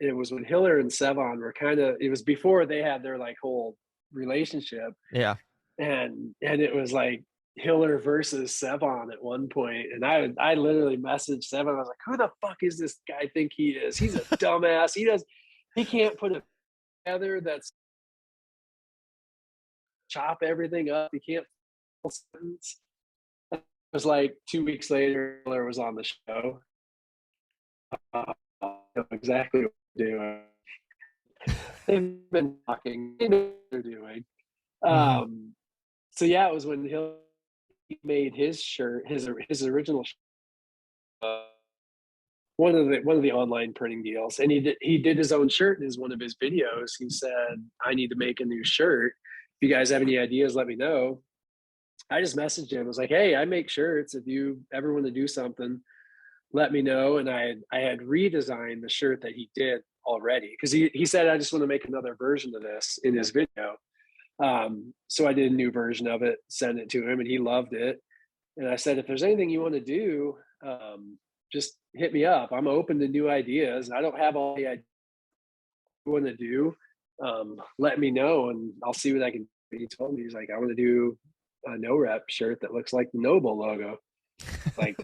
it was when Hiller and Sevan were it was before they had their like whole relationship. Yeah. And it was like Hiller versus Sevan at one point. And I literally messaged Sevan. I was like, who the fuck is this guy think he is? He's a dumbass. He can't put it together. That's chop everything up. He can't. It was like 2 weeks later, Hiller was on the show. I know exactly what they're doing. They've been talking. They know what they're doing. So yeah, it was when he made his shirt, his original one of the online printing deals, and he did his own shirt in one of his videos. He said, I need to make a new shirt. If you guys have any ideas, let me know. I just messaged him. I was like, hey, I make shirts. If you ever want to do something, let me know. And I had redesigned the shirt that he did already, because he said, I just want to make another version of this in his video. So I did a new version of it, sent it to him, and he loved it. And I said, if there's anything you want to do, just hit me up. I'm open to new ideas. I don't have all the ideas you want to do. Let me know and I'll see what I can do. He told me, he's like, I want to do a no rep shirt that looks like the Noble logo. Like,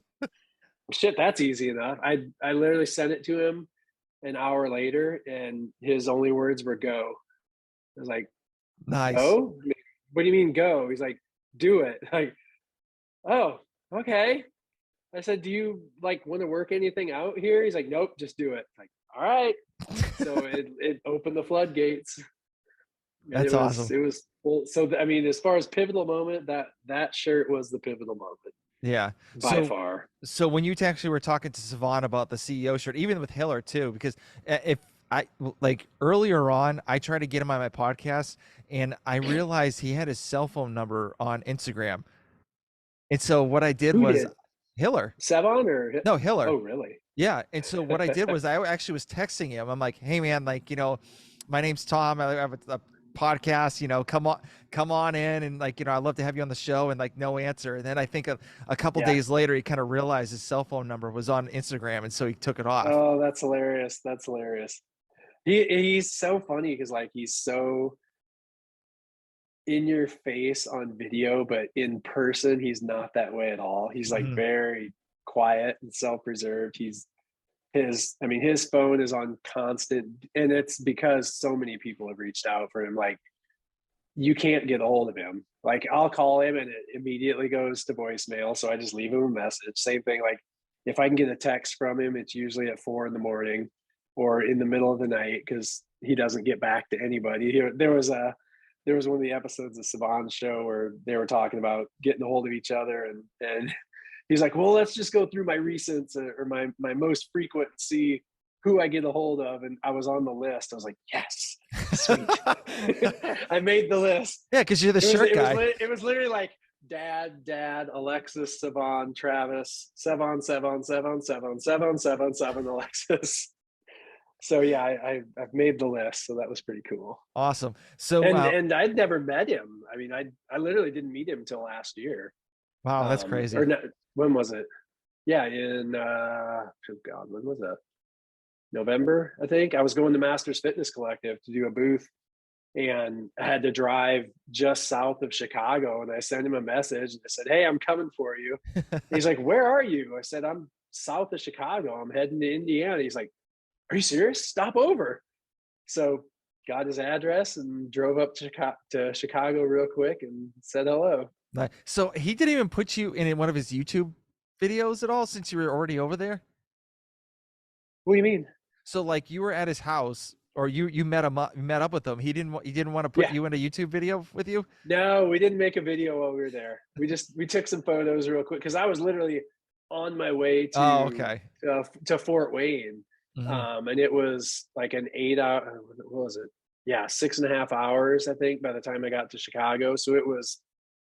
shit, that's easy enough. I literally sent it to him an hour later, and his only words were go. I was like, nice. Go? What do you mean go? He's like, do it. Like, oh, okay. I said, do you like want to work anything out here? He's like, nope, just do it. Like, all right. So it opened the floodgates. That's awesome. It was full. So I mean, as far as pivotal moment, that shirt was the pivotal moment. Yeah, by far. So when you actually were talking to Sevan about the CEO shirt, even with Hiller too, because if I like earlier on, I tried to get him on my podcast, and I realized he had his cell phone number on Instagram. And so what I did was Hiller. Sevan or no Hiller. Oh, really? Yeah. And so what I did was I actually was texting him. I'm like, hey man, like, you know, my name's Tom. I have a podcast, you know, come on in, and like, you know, I'd love to have you on the show, and like no answer. And then I think a couple days later, he kind of realized his cell phone number was on Instagram, and so he took it off. Oh, that's hilarious. That's hilarious. He's so funny, because like he's so in your face on video, but in person he's not that way at all. He's like very quiet and self-preserved. His phone is on constant, and it's because so many people have reached out for him. Like, you can't get a hold of him. Like, I'll call him and it immediately goes to voicemail, so I just leave him a message. Same thing, like if I can get a text from him, it's usually at 4 a.m. or in the middle of the night, because he doesn't get back to anybody. There was one of the episodes of Sevan's show where they were talking about getting a hold of each other, and he's like, well, let's just go through my recents or my most frequent and see who I get a hold of. And I was on the list. I was like, yes, sweet. I made the list. Yeah, because you're the shirt guy. It was literally like Dad, Alexis, Sevan, Travis, Sevan, Alexis. So yeah, I've made the list. So that was pretty cool. Awesome. So and I'd never met him. I mean, I literally didn't meet him until last year. Wow, that's crazy. Or no, when was it? Yeah, in oh God, when was that? November, I think. I was going to Masters Fitness Collective to do a booth, and I had to drive just south of Chicago. And I sent him a message and I said, hey, I'm coming for you. He's like, where are you? I said, I'm south of Chicago. I'm heading to Indiana. He's like, are you serious? Stop over. So got his address and drove up to Chicago real quick and said hello. So he didn't even put you in one of his YouTube videos at all, since you were already over there? What do you mean? So like you were at his house, or you met up with him. He didn't want to put you in a YouTube video with you? No, we didn't make a video while we were there. We took some photos real quick, because I was literally on my way to Fort Wayne. And it was like an 8-hour, what was it? Yeah, 6.5 hours, I think, by the time I got to Chicago. So it was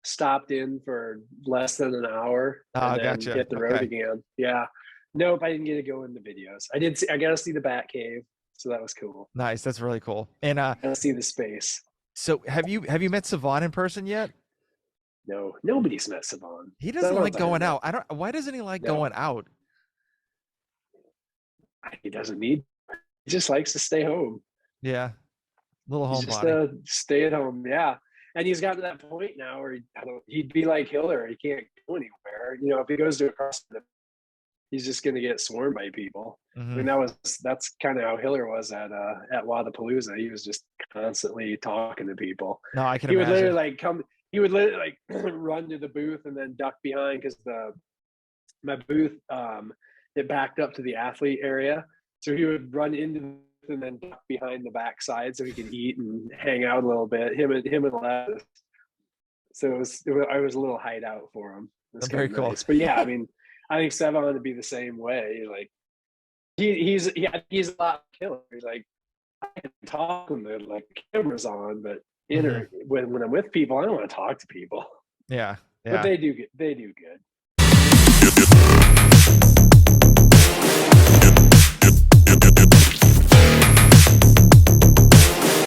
stopped in for less than an hour and then hit the road again. Yeah. Nope, I didn't get to go in the videos. I got to see the Bat Cave, so that was cool. Nice, that's really cool. And I got to see the space. So have you met Sevan in person yet? No, nobody's met Sevan. He doesn't like going out. Why doesn't he like going out? He doesn't need. just likes to stay home. Yeah. Little He's just homebody. stay at home. Yeah. And he's gotten to that point now where he'd be like Hiller. He can't go anywhere. You know, if he goes to a CrossFit, he's just going to get swarmed by people. I Hmm. mean, that's kind of how Hiller was at Wadapalooza. He was just constantly talking to people. No, I can He would literally imagine. like come. He would literally like run to the booth and then duck behind because my booth it backed up to the athlete area, so he would run into the booth and then duck behind the backside so he could eat and hang out a little bit. Him and Les. So I was a little hideout for him. That's kind Very of cool. nice. But yeah, I mean, I think Sevan would be the same way. Like he's a lot killer. He's like, I can talk when the like cameras on, but Hmm. when I'm with people, I don't want to talk to people. Yeah. But Yeah. they do good. They do good.